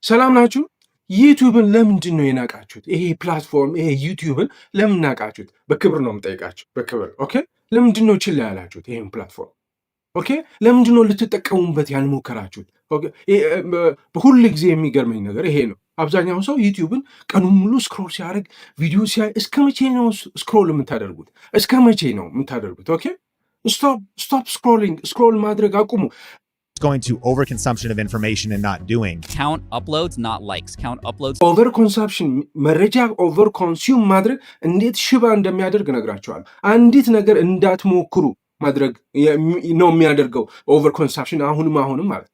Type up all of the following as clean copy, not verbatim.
ሰላም ናችሁ? ዩቲዩብን ለምንድን ነው የናቃችሁት? ይሄ ፕላትፎርም ይሄ ዩቲዩብን ለምን ናቃችሁት? በክብር ነው የምጠይቃችሁ፣ በክብር ኦኬ። ለምንድን ነው ችላ ያላችሁት ይሄን ፕላትፎርም? ኦኬ ለምንድን ነው ልትጠቀሙበት ያልሞከራችሁት? ኦኬ ሁል ጊዜ የሚገርመኝ ነገር ይሄ ነው። አብዛኛው ሰው ዩቲዩብን ቀኑን ሙሉ ስክሮል ሲያደርግ ቪዲዮ ሲያይ እስከ መቼ ነው ስክሮል የምታደርጉት? እስከ መቼ ነው የምታደርጉት? ኦኬ ስቶፕ ስክሮሊንግ፣ ስክሮል ማድረግ አቁሙ። Going to overconsumption of information and not doing. Count uploads, not likes. Count uploads. ኦቨርኮንሳፕሽን መረጃ ኦቨር ኮንሱም ማድረግ እንዴት ሽባ እንደሚያደርግ ነግራቸዋል። አንዲት ነገር እንዳትሞክሩ ማድረግ ነው የሚያደርገው ኦቨርኮንሳፕሽን። አሁንም ማለት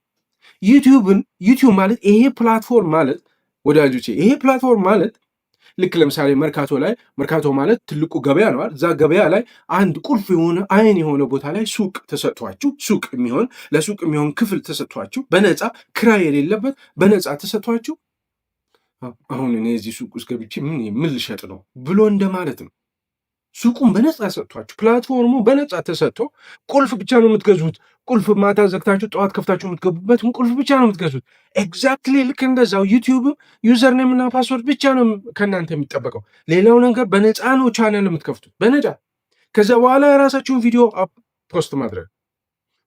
ዩቲዩብ ማለት ይሄ ፕላትፎርም ማለት ወዳጆቼ፣ ይሄ ፕላትፎርም ማለት ልክ ለምሳሌ መርካቶ ማለት ትልቁ ገበያ ነው። እዛ ገበያ ላይ አንድ ቁልፍ የሆነ አይን የሆነ ቦታ ላይ ሱቅ ተሰጥቷችሁ፣ ለሱቅ የሚሆን ክፍል ተሰጥቷችሁ፣ በነፃ ክራይ የሌለበት በነፃ ተሰጥቷችሁ፣ አሁን እኔ እዚህ ሱቅ ውስጥ ገብቼ ምን ልሸጥ ነው ብሎ እንደማለት ነው። ሱቁን በነፃ ሰጥቷችሁ፣ ፕላትፎርሙ በነፃ ተሰጥቶ ቁልፍ ብቻ ነው የምትገዙት። ቁልፍ ማታ ዘግታችሁ ጠዋት ከፍታችሁ የምትገቡበትን ቁልፍ ብቻ ነው የምትገዙት። ኤግዛክትሊ ልክ እንደዛው ዩቲዩብ ዩዘር ኔም እና ፓስወርድ ብቻ ነው ከእናንተ የሚጠበቀው። ሌላው ነገር በነፃ ነው ቻናል የምትከፍቱት በነፃ። ከዛ በኋላ የራሳችሁን ቪዲዮ ፖስት ማድረግ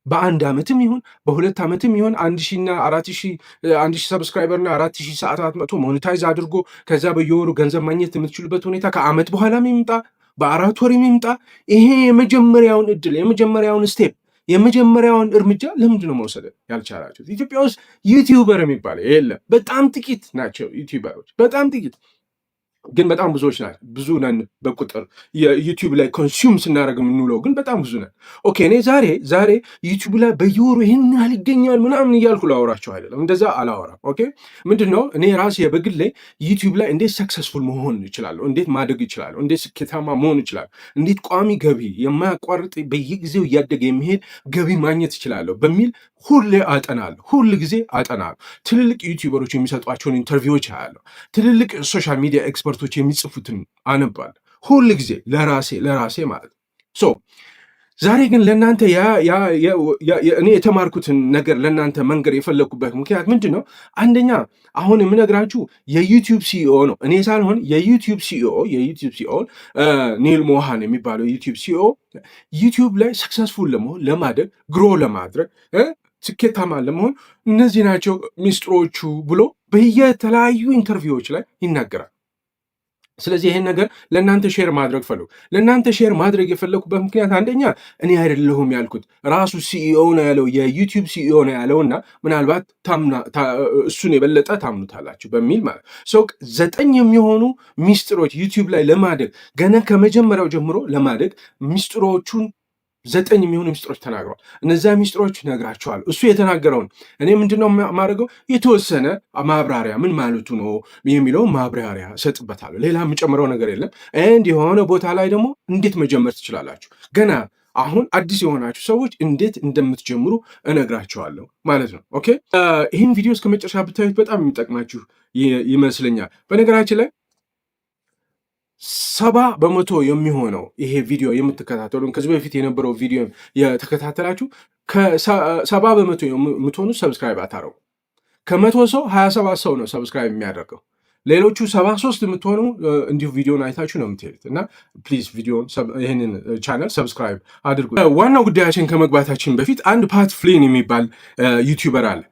በአንድ ዓመትም ይሁን በሁለት ዓመትም ይሁን 1000 ሰብስክራይበር እና 4000 ሰዓታት መጥቶ ሞኔታይዝ አድርጎ ከዛ በየወሩ ገንዘብ ማግኘት የምትችሉበት ሁኔታ ከዓመት በኋላም ይምጣ በአራት ወር የሚምጣ። ይሄ የመጀመሪያውን እድል የመጀመሪያውን ስቴፕ የመጀመሪያውን እርምጃ ለምንድን ነው መውሰድ ያልቻላችሁት? ኢትዮጵያ ውስጥ ዩቲዩበር የሚባለው የለም። በጣም ጥቂት ናቸው ዩቲዩበሮች፣ በጣም ጥቂት ግን በጣም ብዙዎች ናቸው። ብዙ ነን በቁጥር የዩቲዩብ ላይ ኮንሱም ስናደርግ የምንውለው ግን በጣም ብዙ ነን። ኦኬ እኔ ዛሬ ዩቲዩብ ላይ በየወሩ ይህን ያህል ይገኛል ምናምን እያልኩ ላወራቸው አይደለም፣ እንደዛ አላወራም። ኦኬ ምንድን ነው እኔ ራሴ በግሌ ዩቲዩብ ላይ እንዴት ሰክሰስፉል መሆን ይችላለሁ፣ እንዴት ማደግ ይችላለሁ፣ እንዴት ስኬታማ መሆን ይችላለሁ፣ እንዴት ቋሚ ገቢ የማያቋርጥ በየጊዜው እያደገ የሚሄድ ገቢ ማግኘት ይችላለሁ በሚል ሁሌ ጊዜ አጠናለሁ። ትልልቅ ዩቲዩበሮች የሚሰጧቸውን ኢንተርቪዎች አያለሁ። ትልልቅ ሶሻል ሚዲያ ኤክስፐርቶች የሚጽፉትን አነባለሁ ሁል ጊዜ ለራሴ ማለት ነው። ዛሬ ግን ለእናንተ እኔ የተማርኩትን ነገር ለእናንተ መንገር የፈለግኩበት ምክንያት ምንድን ነው? አንደኛ አሁን የምነግራችሁ የዩቲዩብ ሲኢኦ ነው፣ እኔ ሳልሆን የዩቲዩብ ሲኢኦ ኒል ሞሃን የሚባለው ዩቲዩብ ሲኢኦ ዩቲዩብ ላይ ሰክሰስፉል ለመሆን ለማደግ ግሮ ለማድረግ ስኬታማ ለመሆን እነዚህ ናቸው ሚስጥሮቹ ብሎ በየተለያዩ ኢንተርቪዎች ላይ ይናገራል። ስለዚህ ይሄን ነገር ለእናንተ ሼር ማድረግ የፈለኩበት ምክንያት አንደኛ እኔ አይደለሁም ያልኩት ራሱ ሲኢኦ ነው ያለው፣ የዩቲዩብ ሲኢኦ ነው ያለውና ምናልባት እሱን የበለጠ ታምኑታላችሁ በሚል ማለት ሰው 9 የሚሆኑ ሚስጥሮች ዩቲዩብ ላይ ለማደግ ገና ከመጀመሪያው ጀምሮ ለማደግ ሚስጥሮቹን 9 የሚሆኑ ሚስጥሮች ተናግረዋል። እነዚያ ሚስጥሮች ነግራቸዋል። እሱ የተናገረውን እኔ ምንድነው የማደርገው የተወሰነ ማብራሪያ ምን ማለቱ ነው የሚለው ማብራሪያ እሰጥበታለሁ። ሌላ የምጨምረው ነገር የለም። የሆነ ቦታ ላይ ደግሞ እንዴት መጀመር ትችላላችሁ፣ ገና አሁን አዲስ የሆናችሁ ሰዎች እንዴት እንደምትጀምሩ እነግራቸዋለሁ ማለት ነው። ኦኬ ይህን ቪዲዮ እስከ መጨረሻ ብታዩት በጣም የሚጠቅማችሁ ይመስለኛል። በነገራችን ላይ 70% የሚሆነው ይሄ ቪዲዮ የምትከታተሉን ከዚህ በፊት የነበረው ቪዲዮ የተከታተላችሁ ከ70% የምትሆኑ ሰብስክራይብ አታረጉ። ከ100 ሰው 27 ሰው ነው ሰብስክራይብ የሚያደርገው። ሌሎቹ 73 የምትሆኑ እንዲሁ ቪዲዮን አይታችሁ ነው የምትሄዱት። እና ፕሊዝ ቪዲዮን ይህንን ቻናል ሰብስክራይብ አድርጉ። ዋናው ጉዳያችን ከመግባታችን በፊት አንድ ፓት ፍሊን የሚባል ዩቲዩበር አለ።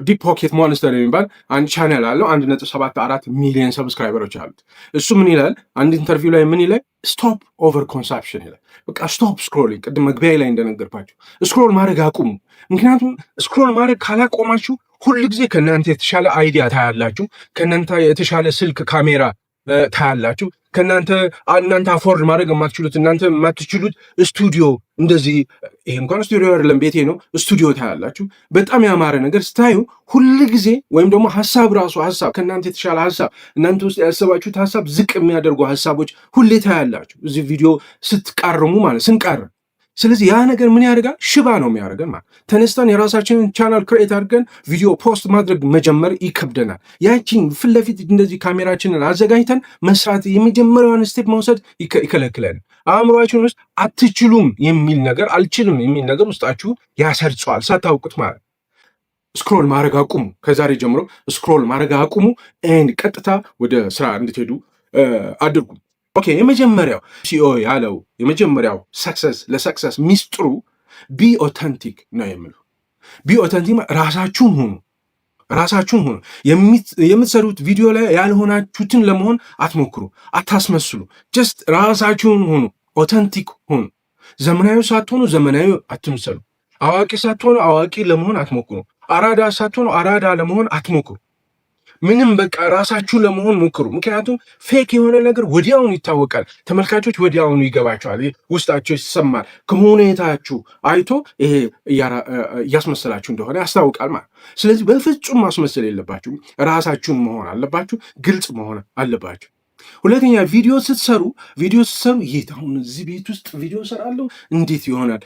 ዲፕ ፖኬት ሞንስተር የሚባል አንድ ቻናል አለው። 1.74 ሚሊዮን ሰብስክራይበሮች አሉት። እሱ ምን ይላል? አንድ ኢንተርቪው ላይ ምን ይላል? ስቶፕ ኦቨር ኮንሳፕሽን ይላል። በቃ ስቶፕ ስክሮሊንግ። ቅድም መግቢያ ላይ እንደነገርኳችሁ ስክሮል ማድረግ አቁሙ። ምክንያቱም ስክሮል ማድረግ ካላቆማችሁ ሁል ጊዜ ከእናንተ የተሻለ አይዲያ ታያላችሁ፣ ከእናንተ የተሻለ ስልክ ካሜራ ታያላችሁ፣ እናንተ አፎርድ ማድረግ የማትችሉት እናንተ የማትችሉት ስቱዲዮ፣ እንደዚህ ይሄ እንኳን ስቱዲዮ አይደለም ቤቴ ነው፣ ስቱዲዮ ታያላችሁ። በጣም ያማረ ነገር ስታዩ ሁል ጊዜ ወይም ደግሞ ሀሳብ ከእናንተ የተሻለ ሀሳብ እናንተ ውስጥ ያሰባችሁት ሀሳብ ዝቅ የሚያደርጉ ሀሳቦች ሁሌ ታያላችሁ እዚህ ቪዲዮ ስትቃርሙ ማለት ስንቃርም። ስለዚህ ያ ነገር ምን ያደርጋል? ሽባ ነው የሚያደርገን ማለት ተነስተን የራሳችንን ቻናል ክሬት አድርገን ቪዲዮ ፖስት ማድረግ መጀመር ይከብደናል። ያቺን ፊት ለፊት እንደዚህ ካሜራችንን አዘጋጅተን መስራት የመጀመሪያውን ስቴፕ መውሰድ ይከለክለን። አእምሯችን ውስጥ አትችሉም የሚል ነገር፣ አልችልም የሚል ነገር ውስጣችሁ ያሰርጸዋል ሳታውቁት ማለት ስክሮል ማድረግ አቁሙ። ከዛሬ ጀምሮ ስክሮል ማድረግ አቁሙ። ቀጥታ ወደ ስራ እንድትሄዱ አድርጉ። ኦኬ፣ የመጀመሪያው ሲኦ ያለው የመጀመሪያው ለሰክሰስ ሚስጥሩ ቢ ኦተንቲክ ነው የሚለው። ቢ ኦተንቲክ ራሳችሁን ሁኑ። የምትሰሩት ቪዲዮ ላይ ያልሆናችሁትን ለመሆን አትሞክሩ፣ አታስመስሉ። ጀስት ራሳችሁን ሁኑ፣ ኦተንቲክ ሁኑ። ዘመናዊ ሳትሆኑ ዘመናዊ አትምሰሉ። አዋቂ ሳትሆኑ አዋቂ ለመሆን አትሞክሩ። አራዳ ሳትሆኑ አራዳ ለመሆን አትሞክሩ። ምንም በቃ ራሳችሁ ለመሆን ሞክሩ። ምክንያቱም ፌክ የሆነ ነገር ወዲያውኑ ይታወቃል። ተመልካቾች ወዲያውኑ ይገባቸዋል፣ ውስጣቸው ይሰማል። ከሁኔታችሁ አይቶ ይሄ እያስመሰላችሁ እንደሆነ ያስታውቃል ማለት። ስለዚህ በፍጹም ማስመሰል የለባችሁ። ራሳችሁን መሆን አለባችሁ። ግልጽ መሆን አለባችሁ። ሁለተኛ ቪዲዮ ስትሰሩ ይሄት አሁን እዚህ ቤት ውስጥ ቪዲዮ ሰራለሁ እንዴት ይሆናል?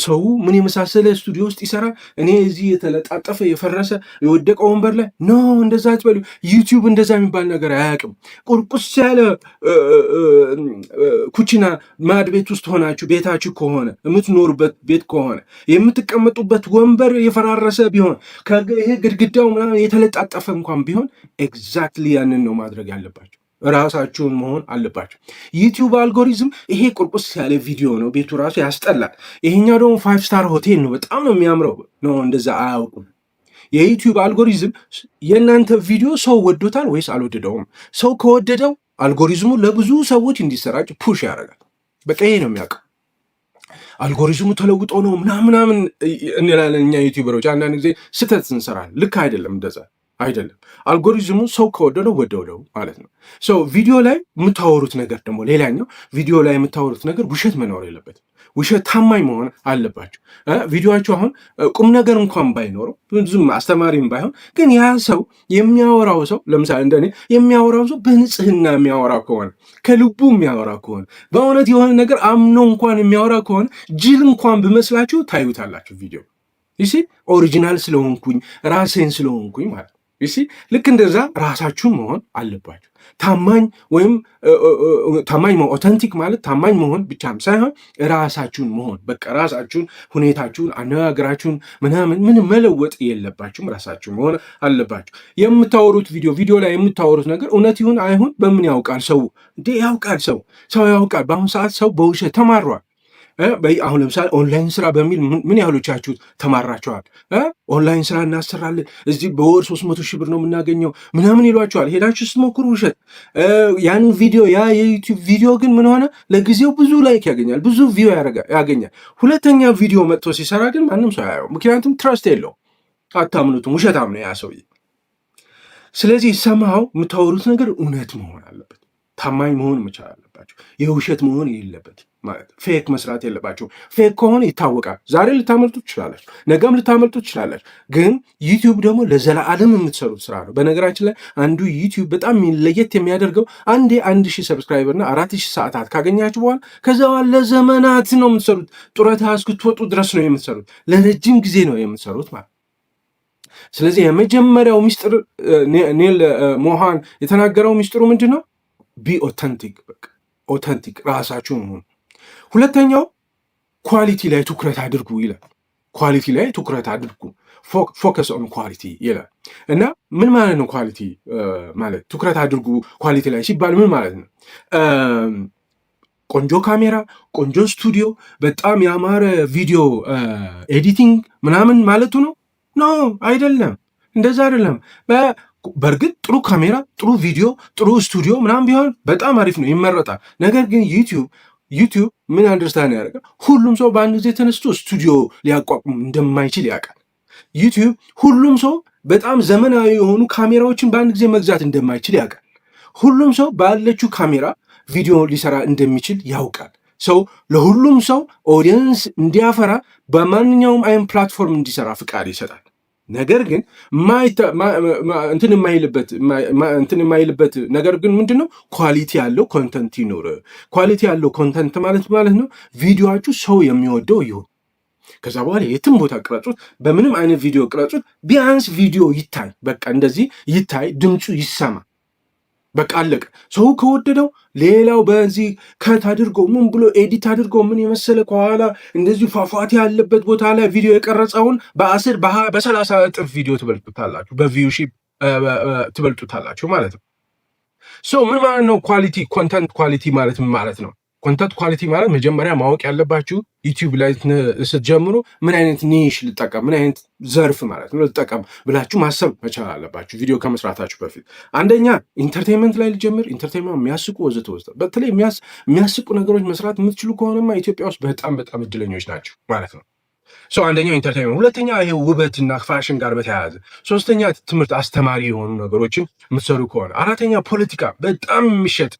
ሰው ምን የመሳሰለ ስቱዲዮ ውስጥ ይሰራል፣ እኔ እዚህ የተለጣጠፈ የፈረሰ የወደቀ ወንበር ላይ ኖ፣ እንደዛ አትበሉ። ዩቲዩብ እንደዛ የሚባል ነገር አያውቅም። ቁርቁስ ያለ ኩችና ማድ ቤት ውስጥ ሆናችሁ ቤታችሁ ከሆነ የምትኖሩበት ቤት ከሆነ የምትቀመጡበት ወንበር የፈራረሰ ቢሆን ይሄ ግድግዳው ምናምን የተለጣጠፈ እንኳን ቢሆን ኤግዛክትሊ ያንን ነው ማድረግ ያለባቸው። ራሳችሁን መሆን አለባቸው። ዩቲዩብ አልጎሪዝም ይሄ ቁርቁስ ያለ ቪዲዮ ነው፣ ቤቱ ራሱ ያስጠላል። ይሄኛው ደግሞ 5 ስታር ሆቴል ነው፣ በጣም ነው የሚያምረው ነው። እንደዛ አያውቁም። የዩቲዩብ አልጎሪዝም የእናንተ ቪዲዮ ሰው ወዶታል ወይስ አልወደደውም? ሰው ከወደደው አልጎሪዝሙ ለብዙ ሰዎች እንዲሰራጭ ፑሽ ያደርጋል። በቃ ይሄ ነው የሚያውቀው። አልጎሪዝሙ ተለውጦ ነው ምናምን እንላለን እኛ ዩቲዩበሮች። አንዳንድ ጊዜ ስህተት እንሰራለን። ልክ አይደለም፣ እንደዛ አይደለም። አልጎሪዝሙ ሰው ከወደደው ወደው ማለት ነው። ሰው ቪዲዮ ላይ የምታወሩት ነገር ደግሞ ሌላኛው ቪዲዮ ላይ የምታወሩት ነገር ውሸት መኖር የለበትም። ውሸት ታማኝ መሆን አለባቸው። ቪዲዮቸው አሁን ቁም ነገር እንኳን ባይኖረው ብዙም አስተማሪም ባይሆን ግን ያ ሰው የሚያወራው ሰው ለምሳሌ እንደኔ የሚያወራው ሰው በንጽህና የሚያወራ ከሆነ ከልቡ የሚያወራ ከሆነ በእውነት የሆነ ነገር አምኖ እንኳን የሚያወራ ከሆነ ጅል እንኳን ብመስላችሁ ታዩታላችሁ ቪዲዮ ይሲ ኦሪጂናል ስለሆንኩኝ ራሴን ስለሆንኩኝ ማለት ይሲ ልክ እንደዛ ራሳችሁን መሆን አለባችሁ። ታማኝ ወይም ታማኝ መሆን ኦተንቲክ ማለት ታማኝ መሆን ብቻም ሳይሆን ራሳችሁን መሆን በቃ ራሳችሁን፣ ሁኔታችሁን፣ አነጋገራችሁን ምን መለወጥ የለባችሁም። ራሳችሁን መሆን አለባችሁ። የምታወሩት ቪዲዮ ላይ የምታወሩት ነገር እውነት ይሁን አይሁን በምን ያውቃል? ሰው ያውቃል። ሰው ያውቃል። በአሁኑ ሰዓት ሰው በውሸት ተማሯል። አሁን ለምሳሌ ኦንላይን ስራ በሚል ምን ያህሎቻችሁ ተማራችኋል? ኦንላይን ስራ እናሰራለን እዚህ በወር 300 ሺህ ብር ነው የምናገኘው ምናምን ይሏችኋል። ሄዳችሁ ስትሞክሩ ውሸት። ያን ቪዲዮ የዩቲዩብ ቪዲዮ ግን ምን ሆነ? ለጊዜው ብዙ ላይክ ያገኛል፣ ብዙ ቪው ያገኛል። ሁለተኛ ቪዲዮ መጥቶ ሲሰራ ግን ማንም ሰው ያየው፣ ምክንያቱም ትረስት የለው። አታምኑትም፣ ውሸታም ነው ያ ሰውዬ። ስለዚህ ሰማው የምታወሩት ነገር እውነት መሆን አለበት። ታማኝ መሆን መቻል አለባቸው። የውሸት መሆን የለበት ማለት ፌክ መስራት የለባቸው። ፌክ ከሆነ ይታወቃል። ዛሬ ልታመልጡ ትችላላችሁ፣ ነገም ልታመልጡ ትችላላችሁ። ግን ዩቲዩብ ደግሞ ለዘላለም የምትሰሩት ስራ ነው። በነገራችን ላይ አንዱ ዩቲዩብ በጣም ለየት የሚያደርገው አንዴ 1000 ሰብስክራይበር እና 4000 ሰዓታት ካገኛችሁ በኋላ ከዛ ለዘመናት ነው የምትሰሩት። ጡረታ እስክትወጡ ድረስ ነው የምትሰሩት። ለረጅም ጊዜ ነው የምትሰሩት ማለት። ስለዚህ የመጀመሪያው ሚስጥር ኔል ሞሃን የተናገረው ሚስጥሩ ምንድን ነው? ቢ ኦተንቲክ፣ በቃ ኦተንቲክ ራሳችሁን ሁኑ። ሁለተኛው ኳሊቲ ላይ ትኩረት አድርጉ ይላል። ኳሊቲ ላይ ትኩረት አድርጉ፣ ፎከስ ኦን ኳሊቲ ይላል። እና ምን ማለት ነው ኳሊቲ ማለት? ትኩረት አድርጉ ኳሊቲ ላይ ሲባል ምን ማለት ነው? ቆንጆ ካሜራ፣ ቆንጆ ስቱዲዮ፣ በጣም ያማረ ቪዲዮ ኤዲቲንግ ምናምን ማለቱ ነው? ኖ አይደለም፣ እንደዛ አይደለም። በእርግጥ ጥሩ ካሜራ፣ ጥሩ ቪዲዮ፣ ጥሩ ስቱዲዮ ምናምን ቢሆን በጣም አሪፍ ነው፣ ይመረጣል። ነገር ግን ዩቲዩብ ምን አንደርስታንድ ያደርጋል? ሁሉም ሰው በአንድ ጊዜ ተነስቶ ስቱዲዮ ሊያቋቁም እንደማይችል ያውቃል። ዩቲዩብ ሁሉም ሰው በጣም ዘመናዊ የሆኑ ካሜራዎችን በአንድ ጊዜ መግዛት እንደማይችል ያውቃል። ሁሉም ሰው ባለችው ካሜራ ቪዲዮ ሊሰራ እንደሚችል ያውቃል። ሰው ለሁሉም ሰው ኦዲየንስ እንዲያፈራ በማንኛውም አይነት ፕላትፎርም እንዲሰራ ፍቃድ ይሰጣል። ነገር ግን እንትን የማይልበት ነገር ግን ምንድን ነው? ኳሊቲ ያለው ኮንተንት ይኖር። ኳሊቲ ያለው ኮንተንት ማለት ነው ቪዲዮችሁ ሰው የሚወደው ይሁን። ከዛ በኋላ የትም ቦታ ቅረጹት፣ በምንም አይነት ቪዲዮ ቅረጹት፣ ቢያንስ ቪዲዮ ይታይ፣ በቃ እንደዚህ ይታይ፣ ድምፁ ይሰማ። በቃ አለቀ። ሰው ከወደደው ሌላው በዚህ ከት አድርጎ ምን ብሎ ኤዲት አድርጎ ምን የመሰለ ከኋላ እንደዚህ ፏፏቴ ያለበት ቦታ ላይ ቪዲዮ የቀረጸውን በ10 በ30 እጥፍ ቪዲዮ ትበልጡታላችሁ፣ በቪውሺፕ ትበልጡታላችሁ ማለት ነው። ሰው ምን ማለት ነው? ኳሊቲ ኮንተንት ኳሊቲ ማለት ምን ማለት ነው? ኮንተንት ኳሊቲ ማለት መጀመሪያ ማወቅ ያለባችሁ ዩቲዩብ ላይ ስትጀምሩ ምን አይነት ኒሽ ልጠቀም፣ ምን አይነት ዘርፍ ማለት ነው ልጠቀም ብላችሁ ማሰብ መቻል አለባችሁ ቪዲዮ ከመስራታችሁ በፊት። አንደኛ ኢንተርቴንመንት ላይ ልጀምር፣ ኢንተርቴንመንት የሚያስቁ ወዘተ ወዘተ። በተለይ የሚያስቁ ነገሮች መስራት የምትችሉ ከሆነማ ኢትዮጵያ ውስጥ በጣም እድለኞች ናቸው ማለት ነው። አንደኛው ኢንተርቴንመንት፣ ሁለተኛ ይሄ ውበትና ፋሽን ጋር በተያያዘ፣ ሶስተኛ ትምህርት አስተማሪ የሆኑ ነገሮችን የምትሰሩ ከሆነ፣ አራተኛ ፖለቲካ በጣም የሚሸጥ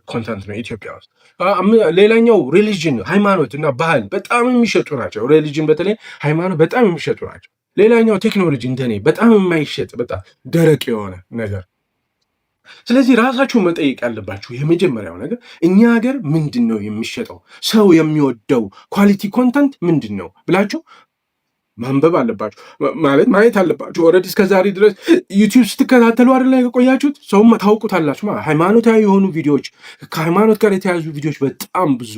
ኮንተንት ነው ኢትዮጵያ ውስጥ። ሌላኛው ሪሊጅን ሃይማኖት እና ባህል በጣም የሚሸጡ ናቸው። ሪሊጅን በተለይ ሃይማኖት በጣም የሚሸጡ ናቸው። ሌላኛው ቴክኖሎጂ እንደኔ በጣም የማይሸጥ በጣም ደረቅ የሆነ ነገር። ስለዚህ ራሳችሁን መጠየቅ ያለባችሁ የመጀመሪያው ነገር እኛ ሀገር ምንድን ነው የሚሸጠው፣ ሰው የሚወደው ኳሊቲ ኮንተንት ምንድን ነው ብላችሁ ማንበብ አለባችሁ፣ ማለት ማየት አለባችሁ። ኦልሬዲ እስከ ዛሬ ድረስ ዩቲዩብ ስትከታተሉ አይደል የቆያችሁት፣ ሰውም ታውቁታላችሁ። ሃይማኖታዊ የሆኑ ቪዲዮዎች፣ ከሃይማኖት ጋር የተያዙ ቪዲዮዎች በጣም ብዙ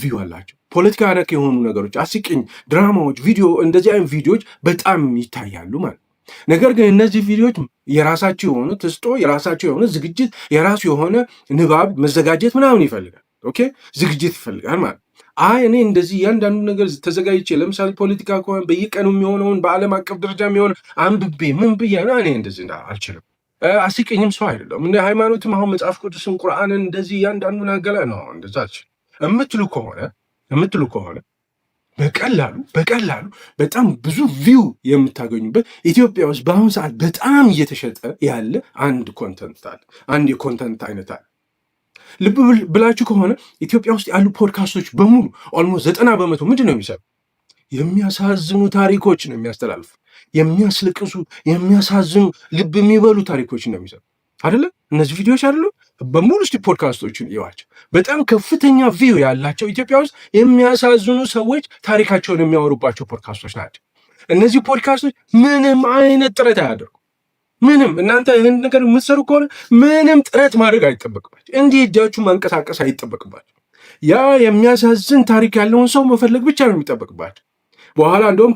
ቪው አላቸው። ፖለቲካ ነክ የሆኑ ነገሮች፣ አስቂኝ ድራማዎች፣ ቪዲዮ እንደዚህ አይነት ቪዲዮዎች በጣም ይታያሉ ማለት። ነገር ግን እነዚህ ቪዲዮዎች የራሳቸው የሆነ ተስጦ፣ የራሳቸው የሆነ ዝግጅት፣ የራሱ የሆነ ንባብ መዘጋጀት ምናምን ይፈልጋል። ኦኬ ዝግጅት ይፈልጋል ማለት። እኔ እንደዚህ እያንዳንዱ ነገር ተዘጋጅቼ ለምሳሌ ፖለቲካ ከሆነ በየቀኑ የሚሆነውን በዓለም አቀፍ ደረጃ የሚሆን አንብቤ ምን ብዬ ነው እኔ እንደዚህ አልችልም። አስቂኝም ሰው አይደለም። እንደ ሃይማኖትም አሁን መጽሐፍ ቅዱስን ቁርአንን እንደዚህ እያንዳንዱ ነገር ነው እንደዛ አልችልም የምትሉ ከሆነ በቀላሉ በጣም ብዙ ቪው የምታገኙበት ኢትዮጵያ ውስጥ በአሁኑ ሰዓት በጣም እየተሸጠ ያለ አንድ የኮንተንት አይነት አለ። ልብ ብላችሁ ከሆነ ኢትዮጵያ ውስጥ ያሉ ፖድካስቶች በሙሉ ኦልሞስት 90% ምንድን ነው የሚሰሩ? የሚያሳዝኑ ታሪኮች ነው የሚያስተላልፉ። የሚያስለቅሱ፣ የሚያሳዝኑ፣ ልብ የሚበሉ ታሪኮች ነው የሚሰሩ አይደለ? እነዚህ ቪዲዮዎች አይደሉ በሙሉ እስቲ ፖድካስቶችን ይዋቸው። በጣም ከፍተኛ ቪው ያላቸው ኢትዮጵያ ውስጥ የሚያሳዝኑ ሰዎች ታሪካቸውን የሚያወሩባቸው ፖድካስቶች ናቸው። እነዚህ ፖድካስቶች ምንም አይነት ጥረት አያደርጉ። ምንም እናንተ ይህን ነገር የምትሰሩ ከሆነ ምንም ጥረት ማድረግ አይጠበቅባቸው። እንዲህ እጃችሁ ማንቀሳቀስ አይጠበቅባቸው። ያ የሚያሳዝን ታሪክ ያለውን ሰው መፈለግ ብቻ ነው የሚጠበቅባቸው። በኋላ እንደውም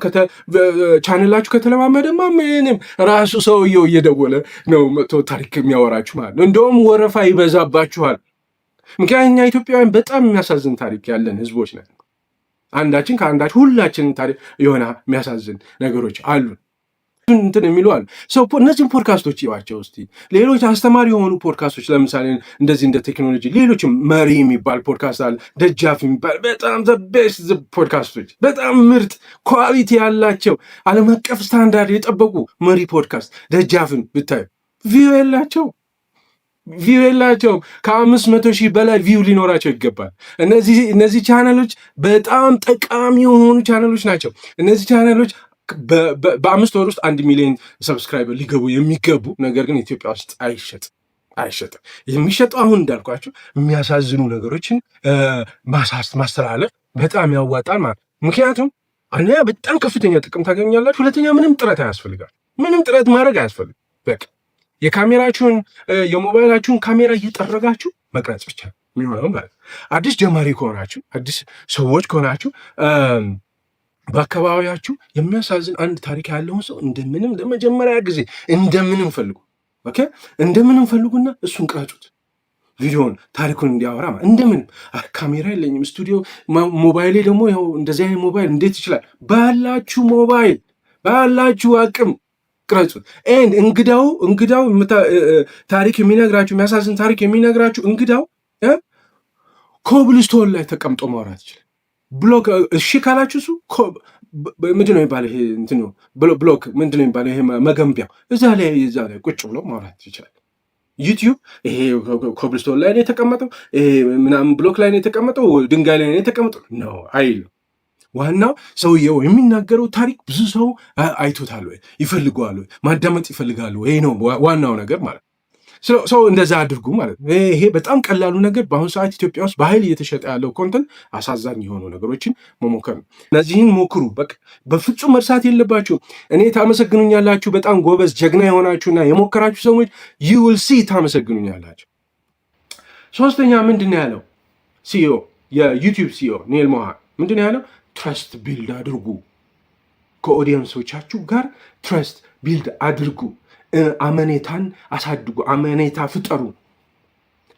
ቻንላችሁ ከተለማመደማ ምንም ራሱ ሰውየው እየደወለ ነው መጥቶ ታሪክ የሚያወራችሁ ማለት ነው። እንደውም ወረፋ ይበዛባችኋል። ምክንያቱም እኛ ኢትዮጵያውያን በጣም የሚያሳዝን ታሪክ ያለን ህዝቦች ነን። አንዳችን ከአንዳችን ሁላችንን ታሪክ የሆነ የሚያሳዝን ነገሮች አሉ እንትን የሚሉ አሉ። እነዚህም ፖድካስቶች ይዋቸው እስቲ። ሌሎች አስተማሪ የሆኑ ፖድካስቶች ለምሳሌ እንደዚህ እንደ ቴክኖሎጂ፣ ሌሎችም መሪ የሚባል ፖድካስት አለ፣ ደጃፍ የሚባል በጣም ቤስት ፖድካስቶች፣ በጣም ምርጥ ኳሊቲ ያላቸው ዓለም አቀፍ ስታንዳርድ የጠበቁ መሪ ፖድካስት ደጃፍን ብታዩ ቪው የላቸውም። ከ500,000 በላይ ቪው ሊኖራቸው ይገባል። እነዚህ ቻናሎች በጣም ጠቃሚ የሆኑ ቻናሎች ናቸው። እነዚህ ቻናሎች በ5 ወር ውስጥ 1 ሚሊዮን ሰብስክራይበር ሊገቡ የሚገቡ፣ ነገር ግን ኢትዮጵያ ውስጥ አይሸጥም። የሚሸጠው አሁን እንዳልኳቸው የሚያሳዝኑ ነገሮችን ማስተላለፍ በጣም ያዋጣል ማለት። ምክንያቱም አንደኛ በጣም ከፍተኛ ጥቅም ታገኛላችሁ፣ ሁለተኛ ምንም ጥረት አያስፈልጋል። ምንም ጥረት ማድረግ አያስፈልግም። በቃ የሞባይላችሁን ካሜራ እየጠረጋችሁ መቅረጽ ብቻ የሚሆነው ማለት። አዲስ ጀማሪ ከሆናችሁ፣ አዲስ ሰዎች ከሆናችሁ በአካባቢያችሁ የሚያሳዝን አንድ ታሪክ ያለውን ሰው እንደምንም ለመጀመሪያ ጊዜ እንደምንም ፈልጉና እሱን ቅረጹት። ቪዲዮን ታሪኩን እንዲያወራ እንደምንም። ካሜራ የለኝም ስቱዲዮ፣ ሞባይሌ ደግሞ ይኸው እንደዚህ አይነት ሞባይል እንዴት ይችላል? ባላችሁ ሞባይል ባላችሁ አቅም ቅረጹት። እንግዳው ታሪክ የሚነግራችሁ የሚያሳዝን ታሪክ የሚነግራችሁ እንግዳው ኮብልስቶን ላይ ተቀምጦ ማውራት ይችላል። ብሎክ እሺ ካላችሁ እሱ ምንድነው የሚባለው? ይሄ እንትኑ ብሎክ ምንድነው የሚባለው? ይሄ መገንቢያው እዛ ላይ ቁጭ ብሎ ማውራት ይችላል። ዩቲዩብ ይሄ ኮብልስቶን ላይ ነው የተቀመጠው፣ ይሄ ምናምን ብሎክ ላይ ነው የተቀመጠው፣ ድንጋይ ላይ ነው የተቀመጠው ነው አይልም። ዋናው ሰውየው የሚናገረው ታሪክ ብዙ ሰው አይቶታል ወይ፣ ይፈልገዋል ወይ፣ ማዳመጥ ይፈልጋሉ ወይ ነው ዋናው ነገር ማለት። ሰው እንደዛ አድርጉ ማለት ነው። ይሄ በጣም ቀላሉ ነገር በአሁኑ ሰዓት ኢትዮጵያ ውስጥ በኃይል እየተሸጠ ያለው ኮንተንት አሳዛኝ የሆኑ ነገሮችን መሞከር ነው። እነዚህን ሞክሩ። በቃ በፍጹም መርሳት የለባቸው። እኔ ታመሰግኑኛላችሁ። በጣም ጎበዝ ጀግና የሆናችሁና የሞከራችሁ ሰዎች you will see ታመሰግኑኛላችሁ። ሶስተኛ ምንድን ነው ያለው ሲኦ የዩቲዩብ ሲኦ ኒል ሞሃ ምንድን ነው ያለው? ትረስት ቢልድ አድርጉ። ከኦዲየንሶቻችሁ ጋር ትረስት ቢልድ አድርጉ። አመኔታን አሳድጉ። አመኔታ ፍጠሩ።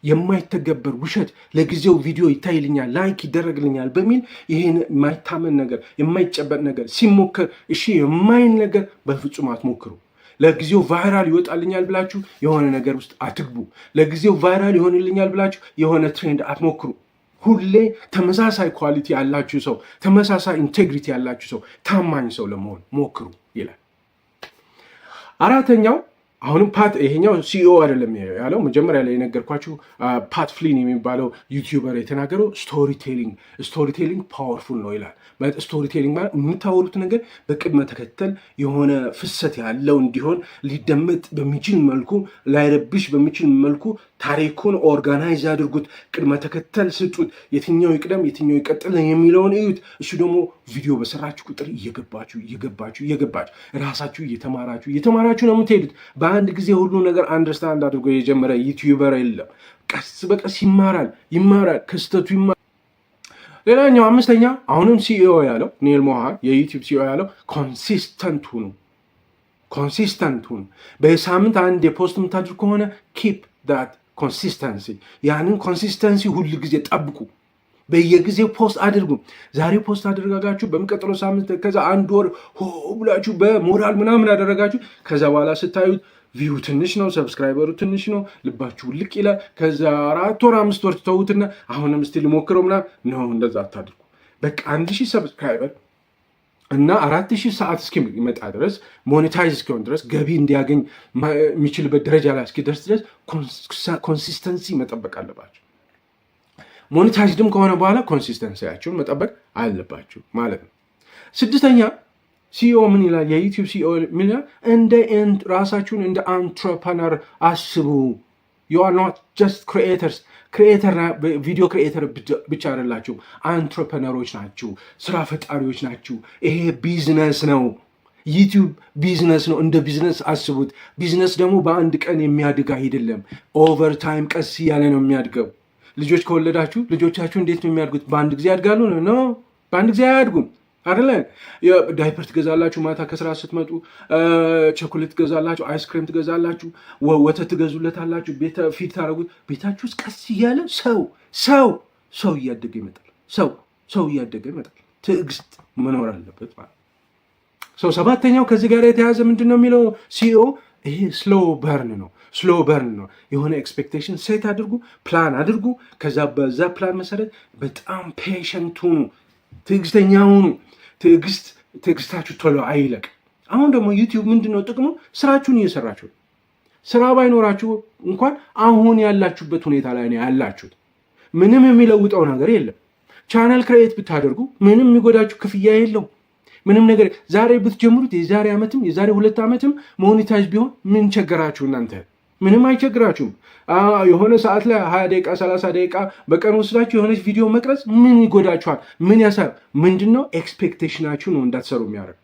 የማይተገበር ውሸት ለጊዜው ቪዲዮ ይታይልኛል፣ ላይክ ይደረግልኛል በሚል ይሄን የማይታመን ነገር የማይጨበጥ ነገር ሲሞከር እሺ የማይን ነገር በፍጹም አትሞክሩ። ለጊዜው ቫይራል ይወጣልኛል ብላችሁ የሆነ ነገር ውስጥ አትግቡ። ለጊዜው ቫይራል ይሆንልኛል ብላችሁ የሆነ ትሬንድ አትሞክሩ። ሁሌ ተመሳሳይ ኳሊቲ ያላችሁ ሰው፣ ተመሳሳይ ኢንቴግሪቲ ያላችሁ ሰው፣ ታማኝ ሰው ለመሆን ሞክሩ ይላል። አራተኛው አሁንም ይሄኛው ሲኦ አይደለም ያለው፣ መጀመሪያ ላይ የነገርኳችሁ ፓት ፍሊን የሚባለው ዩቲዩበር የተናገረው ስቶሪቴሊንግ ፓወርፉል ነው ይላል። ስቶሪቴሊንግ ማለት የምታወሩት ነገር በቅድመ ተከተል የሆነ ፍሰት ያለው እንዲሆን ሊደመጥ በሚችል መልኩ ላይረብሽ በሚችል መልኩ ታሪኩን ኦርጋናይዝ አድርጉት፣ ቅድመ ተከተል ስጡት፣ የትኛው ይቅደም የትኛው ይቀጥል የሚለውን እዩት። እሱ ደግሞ ቪዲዮ በሰራችሁ ቁጥር እየገባችሁ ራሳችሁ እየተማራችሁ ነው የምትሄዱት። በአንድ ጊዜ ሁሉ ነገር አንደርስታንድ አድርጎ የጀመረ ዩቲዩበር የለም። ቀስ በቀስ ይማራል፣ ከስተቱ ይማራል። ሌላኛው አምስተኛ አሁንም ሲኢኦ ያለው ኒል ሞሃ የዩቲዩብ ሲኢኦ ያለው ኮንሲስተንት ሁኑ። በሳምንት አንድ የፖስት የምታድርጉ ከሆነ ኪፕ ዳት ኮንሲስተንሲ፣ ያንን ኮንሲስተንሲ ሁል ጊዜ ጠብቁ። በየጊዜው ፖስት አድርጉ። ዛሬ ፖስት አደረጋችሁ፣ በሚቀጥለው ሳምንት፣ ከዛ አንድ ወር ሆ ብላችሁ በሞራል ምናምን አደረጋችሁ። ከዛ በኋላ ስታዩት ቪው ትንሽ ነው፣ ሰብስክራይበሩ ትንሽ ነው፣ ልባችሁ ልቅ ይላል። ከዛ 4 ወር 5 ወር ትተውትና አሁንም እስቲ ልሞክረው ምናምን ነው። እንደዛ አታድርጉ። በቃ 1000 ሰብስክራይበር እና 4000 ሰዓት እስኪመጣ ድረስ ሞኔታይዝ እስኪሆን ድረስ ገቢ እንዲያገኝ የሚችልበት ደረጃ ላይ እስኪደርስ ድረስ ኮንሲስተንሲ መጠበቅ አለባቸው። ሞኔታይዝድም ከሆነ በኋላ ኮንሲስተንሲያቸውን መጠበቅ አለባቸው ማለት ነው። ስድስተኛ ሲኦ ምን ይላል? የዩቲዩብ ሲኦ ምን ይላል? ራሳችሁን እንደ አንትረፕረነር አስቡ። ዩ አር ኖት ጀስት ክሪኤተርስ። ቪዲዮ ክሪኤተር ብቻ አይደላችሁ፣ አንትረፕረነሮች ናችሁ፣ ስራ ፈጣሪዎች ናችሁ። ይሄ ቢዝነስ ነው። ዩቲዩብ ቢዝነስ ነው። እንደ ቢዝነስ አስቡት። ቢዝነስ ደግሞ በአንድ ቀን የሚያድግ አይደለም። ኦቨር ታይም ቀስ እያለ ነው የሚያድገው። ልጆች ከወለዳችሁ ልጆቻችሁ እንዴት ነው የሚያድጉት? በአንድ ጊዜ ያድጋሉ? ነው በአንድ ጊዜ አያድጉም አይደለ? ዳይፐር ትገዛላችሁ፣ ማታ ከስራ ስትመጡ ቸኮሌት ትገዛላችሁ፣ አይስክሬም ትገዛላችሁ፣ ወተት ትገዙለታላችሁ፣ ፊት ታደረጉት። ቤታችሁ ውስጥ ቀስ እያለ ሰው እያደገ ይመጣል። ሰው እያደገ ይመጣል። ትዕግስት መኖር አለበት ማለት ሰው። ሰባተኛው ከዚህ ጋር የተያዘ ምንድን ነው የሚለው ሲኦ? ይሄ ስሎ በርን ነው። የሆነ ኤክስፔክቴሽን ሴት አድርጉ፣ ፕላን አድርጉ። ከዛ በዛ ፕላን መሰረት በጣም ፔሸንት ሁኑ፣ ትዕግስተኛ ሁኑ። ትዕግስታችሁ ቶሎ አይለቅ። አሁን ደግሞ ዩቲዩብ ምንድነው ጥቅሙ? ስራችሁን እየሰራችሁ ስራ ባይኖራችሁ እንኳን አሁን ያላችሁበት ሁኔታ ላይ ነው ያላችሁት። ምንም የሚለውጠው ነገር የለም። ቻናል ክሬኤት ብታደርጉ ምንም የሚጎዳችሁ ክፍያ የለው። ምንም ነገር ዛሬ ብትጀምሩት የዛሬ ዓመትም የዛሬ 2 ዓመትም ሞኔታይዝ ቢሆን ምን ቸገራችሁ እናንተ? ምንም አይቸግራችሁም። የሆነ ሰዓት ላይ 20 ደቂቃ 30 ደቂቃ በቀን ወስዳችሁ የሆነች ቪዲዮ መቅረጽ ምን ይጎዳችኋል? ምን ያሳብ? ምንድነው ኤክስፔክቴሽናችሁ ነው እንዳትሰሩ የሚያደርግ።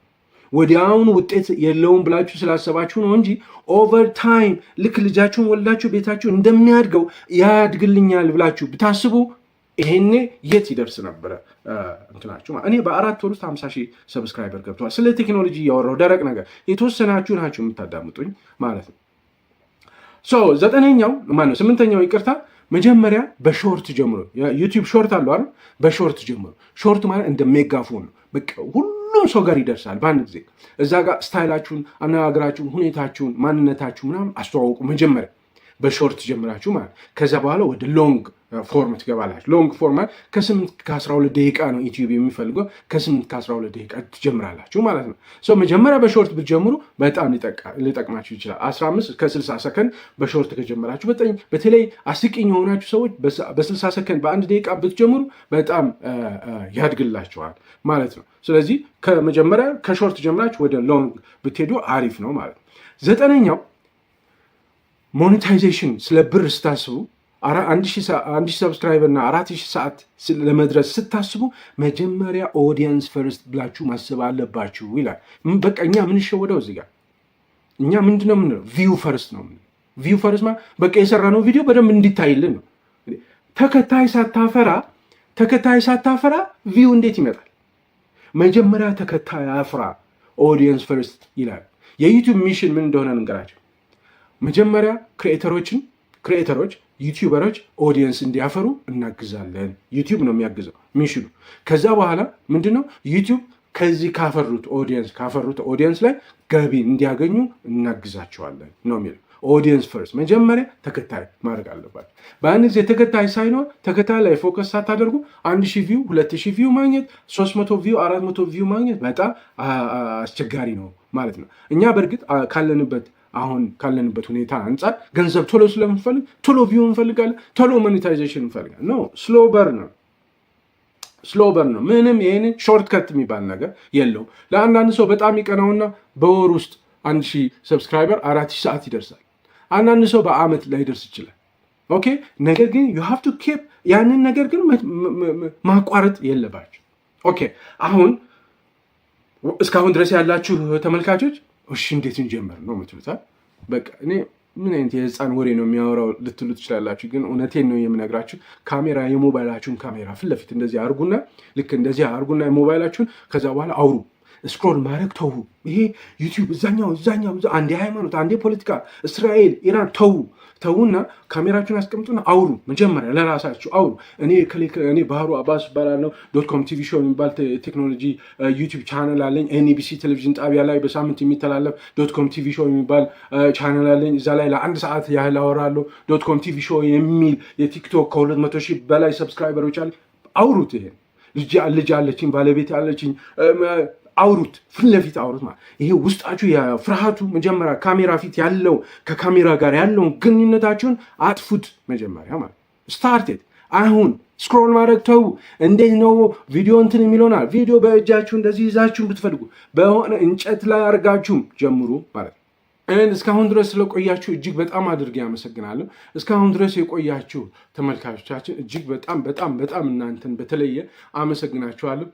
ወዲያውኑ ውጤት የለውም ብላችሁ ስላሰባችሁ ነው እንጂ ኦቨር ታይም ልክ ልጃችሁን ወልዳችሁ ቤታችሁ እንደሚያድገው ያድግልኛል ብላችሁ ብታስቡ ይሄኔ የት ይደርስ ነበረ እንትናችሁ። እኔ በ4 ወር ውስጥ 50,000 ሰብስክራይበር ገብተዋል። ስለ ቴክኖሎጂ እያወራሁ ደረቅ ነገር የተወሰናችሁ ናችሁ የምታዳምጡኝ ማለት ነው። ስምንተኛው ይቅርታ፣ መጀመሪያ በሾርት ጀምሮ። ዩቲዩብ ሾርት አለው አይደል? በሾርት ጀምሮ። ሾርት ማለት እንደ ሜጋፎን ነው። በቃ ሁሉም ሰው ጋር ይደርሳል በአንድ ጊዜ። እዛ ጋር ስታይላችሁን፣ አነጋገራችሁን፣ ሁኔታችሁን፣ ማንነታችሁ ምናምን አስተዋውቁ መጀመሪያ በሾርት ጀምራችሁ ማለት። ከዛ በኋላ ወደ ሎንግ ፎርም ትገባላችሁ። ሎንግ ፎርም ከ12 ደቂቃ ነው ዩቲዩብ የሚፈልገው። ከ8-12 ደቂቃ ትጀምራላችሁ ማለት ነው። መጀመሪያ በሾርት ብትጀምሩ በጣም ሊጠቅማችሁ ይችላል። 15-60 ሰከንድ በሾርት ከጀመራችሁ፣ በተለይ አስቂኝ የሆናችሁ ሰዎች በ60 ሰከንድ በ1 ደቂቃ ብትጀምሩ በጣም ያድግላችኋል ማለት ነው። ስለዚህ ከመጀመሪያ ከሾርት ጀምራችሁ ወደ ሎንግ ብትሄዱ አሪፍ ነው ማለት ነው። 9ኛው ሞኔታይዜሽን ስለ ብር ስታስቡ 1000 ሰብስክራይበር እና 4000 ሰዓት ለመድረስ ስታስቡ መጀመሪያ ኦዲየንስ ፈርስት ብላችሁ ማሰብ አለባችሁ ይላል። በቃ እኛ የምንሸወደው እዚህ ጋር እኛ ምንድነው የምንለው ቪው ፈርስት ነው። ቪው ፈርስት ማለት በቃ የሰራነው ቪዲዮ በደንብ እንዲታይልን ነው። ተከታይ ሳታፈራ ቪው እንዴት ይመጣል? መጀመሪያ ተከታይ አፍራ፣ ኦዲየንስ ፈርስት ይላል። የዩቲዩብ ሚሽን ምን እንደሆነ እንገራቸው። መጀመሪያ ክሪኤተሮች ዩቲዩበሮች ኦዲየንስ እንዲያፈሩ እናግዛለን። ዩቲዩብ ነው የሚያግዘው ሚሽኑ። ከዛ በኋላ ምንድነው ዩቲዩብ ከዚህ ካፈሩት ኦዲየንስ ላይ ገቢ እንዲያገኙ እናግዛቸዋለን ነው የሚለው። ኦዲየንስ ፈርስት፣ መጀመሪያ ተከታይ ማድረግ አለባቸው። በአንድ ጊዜ ተከታይ ሳይኖር ተከታይ ላይ ፎከስ ሳታደርጉ 1000 ቪው 2000 ቪው ማግኘት 300 ቪው 400 ቪው ማግኘት በጣም አስቸጋሪ ነው ማለት ነው። እኛ በእርግጥ ካለንበት ሁኔታ አንጻር ገንዘብ ቶሎ ስለምንፈልግ ቶሎ ቪው እንፈልጋለን፣ ቶሎ ሞኔታይዜሽን እንፈልጋለን። ኖ ስሎ በር ነው። ምንም ይሄን ሾርትከት የሚባል ነገር የለውም። ለአንዳንድ ሰው በጣም ይቀናውና በወር ውስጥ 1000 ሰብስክራይበር 4000 ሰዓት ይደርሳል። አንዳንድ ሰው በአመት ላይ ደርስ ይችላል። ኦኬ፣ ነገር ግን you have to keep ያንን ነገር ግን ማቋረጥ የለባችሁ። ኦኬ፣ አሁን እስካሁን ድረስ ያላችሁ ተመልካቾች እሺ እንዴት እንጀምር ነው የምትሉታል። በቃ እኔ ምን አይነት የህፃን ወሬ ነው የሚያወራው ልትሉ ትችላላችሁ፣ ግን እውነቴን ነው የምነግራችሁ። የሞባይላችሁን ካሜራ ፊት ለፊት እንደዚህ አርጉና የሞባይላችሁን ከዛ በኋላ አውሩ። ስክሮል ማድረግ ተዉ። ይሄ ዩቲዩብ እዛኛው አንዴ ሃይማኖት፣ አንዴ ፖለቲካ፣ እስራኤል፣ ኢራን ተዉና ካሜራችሁን አስቀምጡና አውሩ። መጀመሪያ ለራሳችሁ አውሩ። እኔ ባህሩ አባስ እባላለሁ። .com ቲቪ ሾው የሚባል ቴክኖሎጂ ዩቲዩብ ቻናል አለኝ። NBC ቴሌቪዥን ጣቢያ ላይ በሳምንት የሚተላለፍ .com ቲቪ ሾው የሚባል ቻናል አለኝ። እዛ ላይ ለ1 ሰዓት ያህል አወራለሁ። .com ቲቪ ሾው የሚል የቲክቶክ ከ200,000 በላይ ሰብስክራይበሮች አለ። አውሩት። ይሄ ልጅ አለችኝ፣ ባለቤት አለችኝ። አውሩት፣ ፊት ለፊት አውሩት። ማለት ይሄ ውስጣችሁ የፍርሃቱ መጀመሪያ ካሜራ ፊት ያለው ከካሜራ ጋር ያለውን ግንኙነታችሁን አጥፉት መጀመሪያ ማለት ስታርት። አሁን ስክሮል ማድረግ ተው። እንዴት ነው ቪዲዮ እንትን የሚለውናል። ቪዲዮ በእጃችሁ እንደዚህ ይዛችሁን ብትፈልጉ በሆነ እንጨት ላይ አድርጋችሁም ጀምሩ ማለት ነው። እስካሁን ድረስ ስለቆያችሁ እጅግ በጣም አድርጌ አመሰግናለሁ። እስካሁን ድረስ የቆያችሁ ተመልካቾቻችን እጅግ በጣም እናንተን በተለየ አመሰግናችኋለሁ።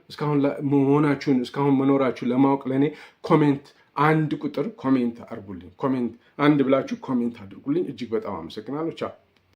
እስካሁን መኖራችሁ ለማወቅ ለእኔ ኮሜንት አንድ ብላችሁ ኮሜንት አድርጉልኝ። እጅግ በጣም አመሰግናለሁ። ቻው።